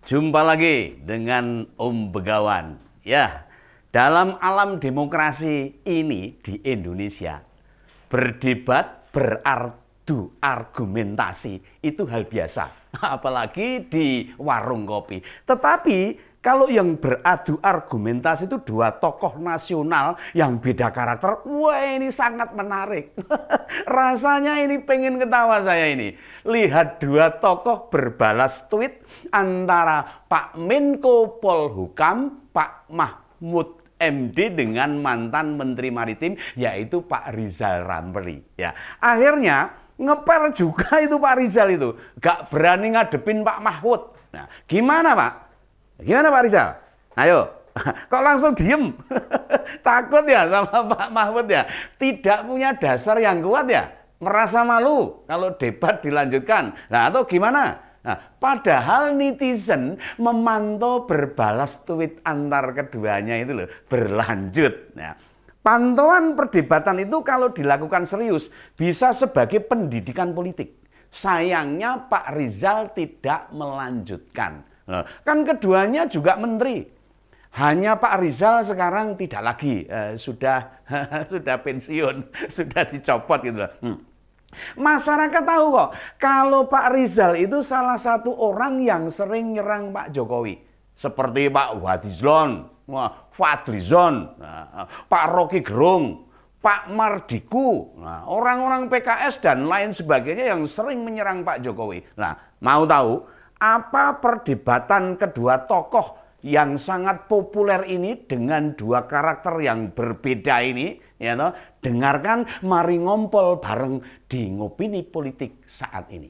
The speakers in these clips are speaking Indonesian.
Jumpa lagi dengan Om Begawan. Ya, dalam alam demokrasi ini di Indonesia, berdebat, berardu argumentasi itu hal biasa. Apalagi di warung kopi. Tetapi kalau yang beradu argumentasi itu dua tokoh nasional yang beda karakter, wah ini sangat menarik. Rasanya ini pengen ketawa saya ini. Lihat dua tokoh berbalas tweet antara Pak Menko Polhukam, Pak Mahfud MD dengan mantan Menteri Maritim yaitu Pak Rizal Ramli. Ya, akhirnya ngepel juga itu Pak Rizal itu, gak berani ngadepin Pak Mahfud. Nah, gimana Pak? Gimana Pak Rizal? Ayo, kok langsung diem? Takut ya sama Pak Mahfud ya? Tidak punya dasar yang kuat ya? Merasa malu kalau debat dilanjutkan. Nah, atau gimana? Nah, padahal netizen memantau berbalas tweet antar keduanya itu loh, berlanjut. Nah, pantauan perdebatan itu kalau dilakukan serius bisa sebagai pendidikan politik. Sayangnya Pak Rizal tidak melanjutkan. Nah, kan keduanya juga menteri. Hanya Pak Rizal sekarang tidak lagi, sudah pensiun, sudah dicopot gitu loh. Masyarakat tahu kok, kalau Pak Rizal itu salah satu orang yang sering nyerang Pak Jokowi. Seperti Pak Wadizlon, Fadlizon, Pak Rocky Gerung, Pak Mardiku, orang-orang PKS dan lain sebagainya yang sering menyerang Pak Jokowi. Nah, mau tahu apa perdebatan kedua tokoh yang sangat populer ini dengan dua karakter yang berbeda ini, ya toh? Dengarkan, mari ngompol bareng di Ngopini Politik saat ini.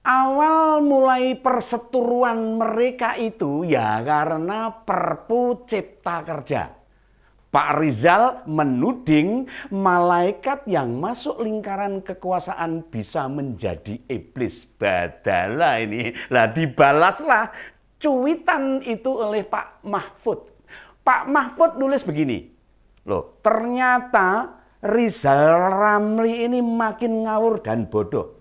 Awal mulai perseteruan mereka itu ya karena Perpu Cipta Kerja. Pak Rizal menuding malaikat yang masuk lingkaran kekuasaan bisa menjadi iblis. Badala ini. Lah dibalaslah cuitan itu oleh Pak Mahfud. Pak Mahfud nulis begini. Loh, ternyata Rizal Ramli ini makin ngawur dan bodoh.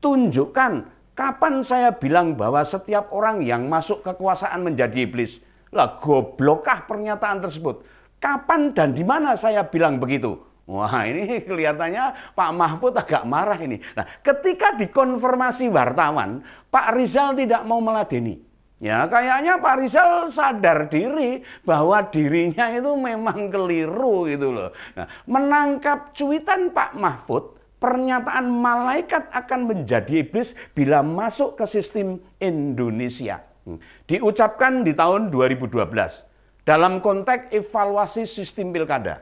Tunjukkan kapan saya bilang bahwa setiap orang yang masuk kekuasaan menjadi iblis? Lah goblokkah pernyataan tersebut? Kapan dan di mana saya bilang begitu? Wah, ini kelihatannya Pak Mahfud agak marah ini. Nah, ketika dikonfirmasi wartawan, Pak Rizal tidak mau meladeni. Ya, kayaknya Pak Rizal sadar diri bahwa dirinya itu memang keliru gitu loh. Nah, menangkap cuitan Pak Mahfud, pernyataan malaikat akan menjadi iblis bila masuk ke sistem Indonesia. Diucapkan di tahun 2012 dalam konteks evaluasi sistem pilkada.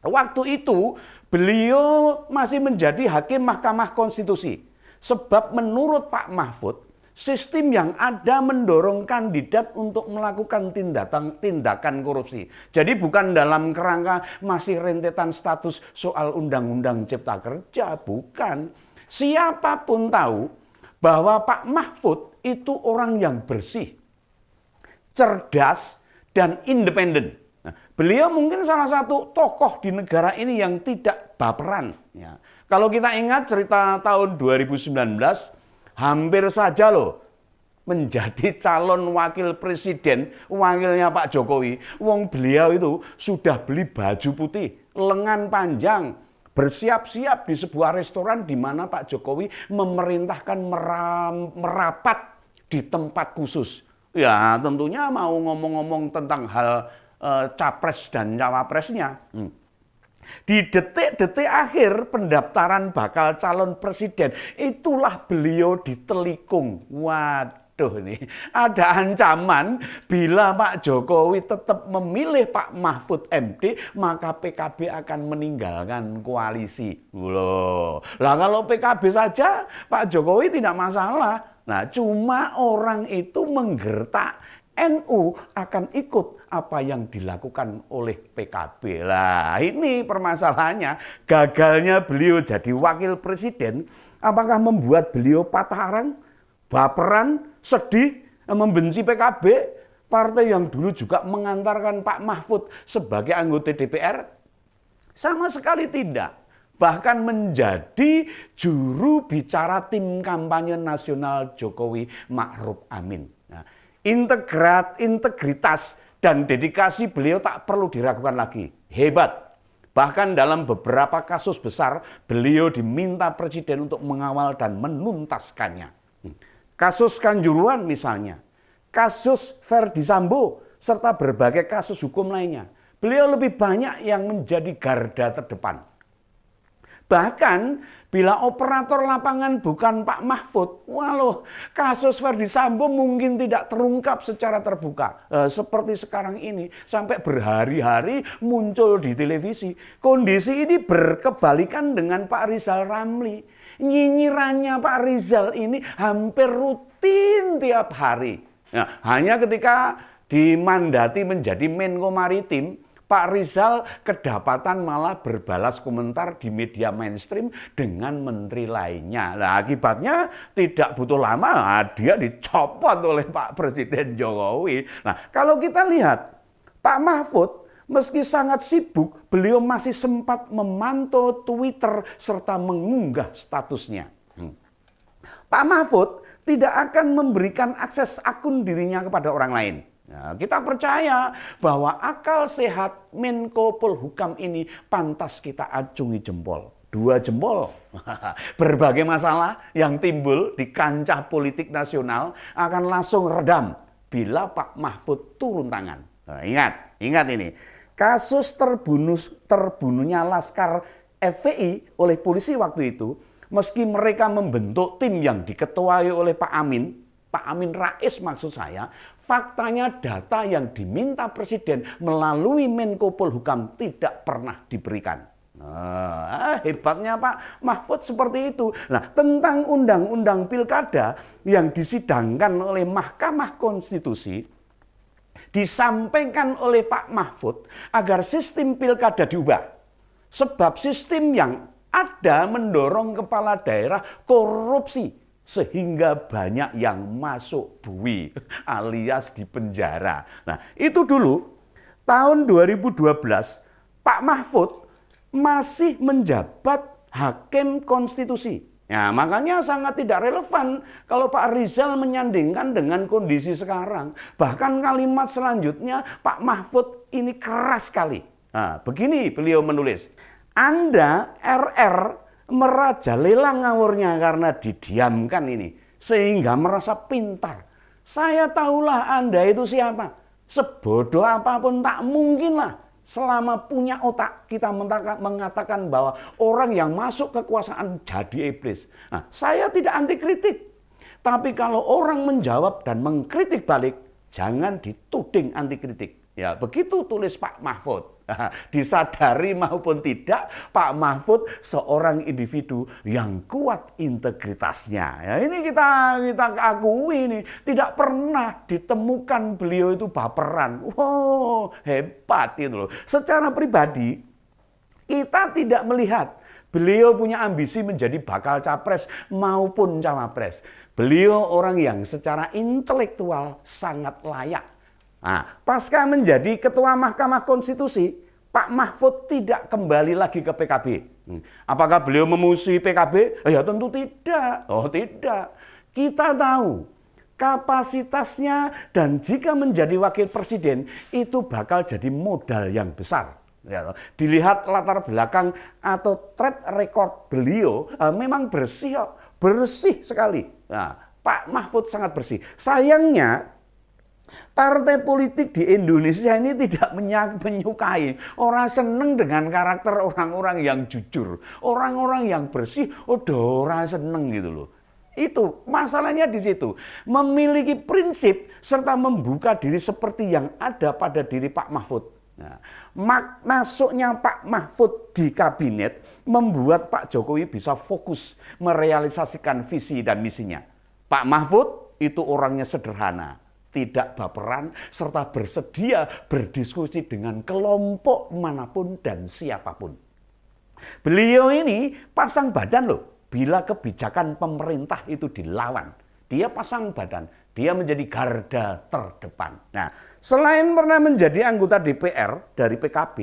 Waktu itu beliau masih menjadi hakim Mahkamah Konstitusi. Sebab menurut Pak Mahfud, sistem yang ada mendorong kandidat untuk melakukan tindakan korupsi. Jadi bukan dalam kerangka masih rentetan status soal Undang-Undang Cipta Kerja, bukan. Siapapun tahu bahwa Pak Mahfud itu orang yang bersih, cerdas, dan independen. Nah, beliau mungkin salah satu tokoh di negara ini yang tidak baperan. Ya. Kalau kita ingat cerita tahun 2019, hampir saja loh menjadi calon wakil presiden, wakilnya Pak Jokowi. Wong beliau itu sudah beli baju putih, lengan panjang, bersiap-siap di sebuah restoran di mana Pak Jokowi memerintahkan merapat di tempat khusus. Ya tentunya mau ngomong-ngomong tentang hal capres dan cawapresnya. Di detik-detik akhir pendaftaran bakal calon presiden, itulah beliau ditelikung. Waduh nih, ada ancaman bila Pak Jokowi tetap memilih Pak Mahfud MD, maka PKB akan meninggalkan koalisi. Loh, lah kalau PKB saja Pak Jokowi tidak masalah. Nah, cuma orang itu menggertak NU akan ikut apa yang dilakukan oleh PKB. Lah, ini permasalahannya. Gagalnya beliau jadi wakil presiden, apakah membuat beliau patah arang, baperan, sedih, membenci PKB, partai yang dulu juga mengantarkan Pak Mahfud sebagai anggota DPR? Sama sekali tidak. Bahkan menjadi juru bicara tim kampanye nasional Jokowi Ma'ruf Amin. Nah, integritas dan dedikasi beliau tak perlu diragukan lagi. Hebat. Bahkan dalam beberapa kasus besar, beliau diminta presiden untuk mengawal dan menuntaskannya. Kasus Kanjuruhan misalnya, kasus Verdi Sambo, serta berbagai kasus hukum lainnya. Beliau lebih banyak yang menjadi garda terdepan. Bahkan bila operator lapangan bukan Pak Mahfud, walau kasus Verdi Sambo mungkin tidak terungkap secara terbuka. Seperti sekarang ini, sampai berhari-hari muncul di televisi. Kondisi ini berkebalikan dengan Pak Rizal Ramli. Nyinyirannya Pak Rizal ini hampir rutin tiap hari. Nah, hanya ketika dimandati menjadi Menko Maritim, Pak Rizal kedapatan malah berbalas komentar di media mainstream dengan menteri lainnya. Nah, akibatnya tidak butuh lama dia dicopot oleh Pak Presiden Jokowi. Nah, kalau kita lihat Pak Mahfud meski sangat sibuk, beliau masih sempat memantau Twitter serta mengunggah statusnya. Pak Mahfud tidak akan memberikan akses akun dirinya kepada orang lain. Nah, kita percaya bahwa akal sehat Menko Polhukam ini pantas kita acungi jempol. 2 jempol. Berbagai masalah yang timbul di kancah politik nasional akan langsung redam bila Pak Mahfud turun tangan. Nah, ingat ini. Kasus terbunuhnya Laskar FPI oleh polisi waktu itu, meski mereka membentuk tim yang diketuai oleh Pak Amin Rais maksud saya, faktanya data yang diminta Presiden melalui Menko Polhukam tidak pernah diberikan. Hebatnya Pak Mahfud seperti itu. Nah, tentang undang-undang pilkada yang disidangkan oleh Mahkamah Konstitusi, disampaikan oleh Pak Mahfud agar sistem pilkada diubah. Sebab sistem yang ada mendorong kepala daerah korupsi, sehingga banyak yang masuk bui alias di penjara. Nah, itu dulu tahun 2012 Pak Mahfud masih menjabat hakim konstitusi. Nah, makanya sangat tidak relevan kalau Pak Rizal menyandingkan dengan kondisi sekarang. Bahkan kalimat selanjutnya Pak Mahfud ini keras sekali. Nah, begini beliau menulis, Anda RR merajalela ngawurnya karena didiamkan ini, sehingga merasa pintar. Saya tahulah Anda itu siapa. Sebodoh apapun tak mungkinlah selama punya otak kita mengatakan bahwa orang yang masuk kekuasaan jadi iblis. Nah, saya tidak anti kritik. Tapi kalau orang menjawab dan mengkritik balik, jangan dituding anti kritik. Ya, begitu tulis Pak Mahfud. Disadari maupun tidak, Pak Mahfud seorang individu yang kuat integritasnya. Ya, ini kita akui ini, tidak pernah ditemukan beliau itu baperan. Wow, hebat itu loh. Secara pribadi, kita tidak melihat beliau punya ambisi menjadi bakal capres maupun cawapres. Beliau orang yang secara intelektual sangat layak. Nah, pasca menjadi ketua Mahkamah Konstitusi, Pak Mahfud tidak kembali lagi ke PKB. Apakah beliau memusuhi PKB? Ya tentu tidak. Oh tidak. Kita tahu kapasitasnya dan jika menjadi wakil presiden itu bakal jadi modal yang besar. Ya, dilihat latar belakang atau track record beliau memang bersih sekali. Nah, Pak Mahfud sangat bersih. Sayangnya partai politik di Indonesia ini tidak menyukai, orang seneng dengan karakter orang-orang yang jujur, orang-orang yang bersih, orang seneng gitu loh. Itu masalahnya di situ. Memiliki prinsip serta membuka diri seperti yang ada pada diri Pak Mahfud. Nah, masuknya Pak Mahfud di kabinet membuat Pak Jokowi bisa fokus merealisasikan visi dan misinya. Pak Mahfud itu orangnya sederhana, tidak baperan, serta bersedia berdiskusi dengan kelompok manapun dan siapapun. Beliau ini pasang badan loh, bila kebijakan pemerintah itu dilawan. Dia pasang badan, Dia menjadi garda terdepan. Nah, selain pernah menjadi anggota DPR dari PKB,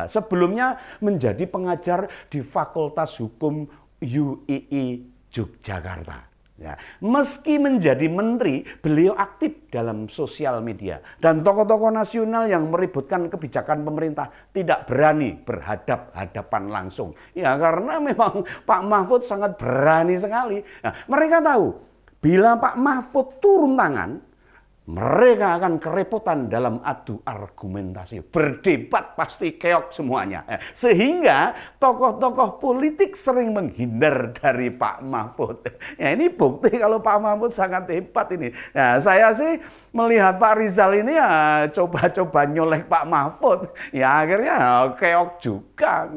sebelumnya menjadi pengajar di Fakultas Hukum UII Yogyakarta. Ya, meski menjadi menteri, beliau aktif dalam sosial media. Dan tokoh-tokoh nasional yang meributkan kebijakan pemerintah tidak berani berhadap-hadapan langsung. Ya, karena memang Pak Mahfud sangat berani sekali. Nah, mereka tahu, bila Pak Mahfud turun tangan, mereka akan kerepotan dalam adu argumentasi. Berdebat pasti keok semuanya. Sehingga tokoh-tokoh politik sering menghindar dari Pak Mahfud. Ya, ini bukti kalau Pak Mahfud sangat hebat ini. Nah, saya sih melihat Pak Rizal ini ya coba-coba nyolek Pak Mahfud. Ya akhirnya keok juga.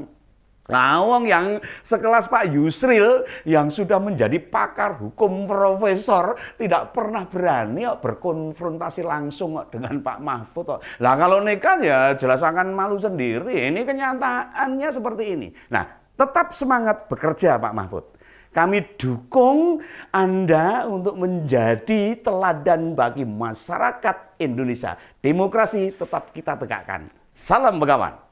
Lawang yang sekelas Pak Yusril yang sudah menjadi pakar hukum profesor tidak pernah berani berkonfrontasi langsung dengan Pak Mahfud. Lah kalau nekat ya jelas akan malu sendiri. Ini kenyataannya seperti ini. Nah, tetap semangat bekerja Pak Mahfud. Kami dukung Anda untuk menjadi teladan bagi masyarakat Indonesia. Demokrasi tetap kita tegakkan. Salam Begawan.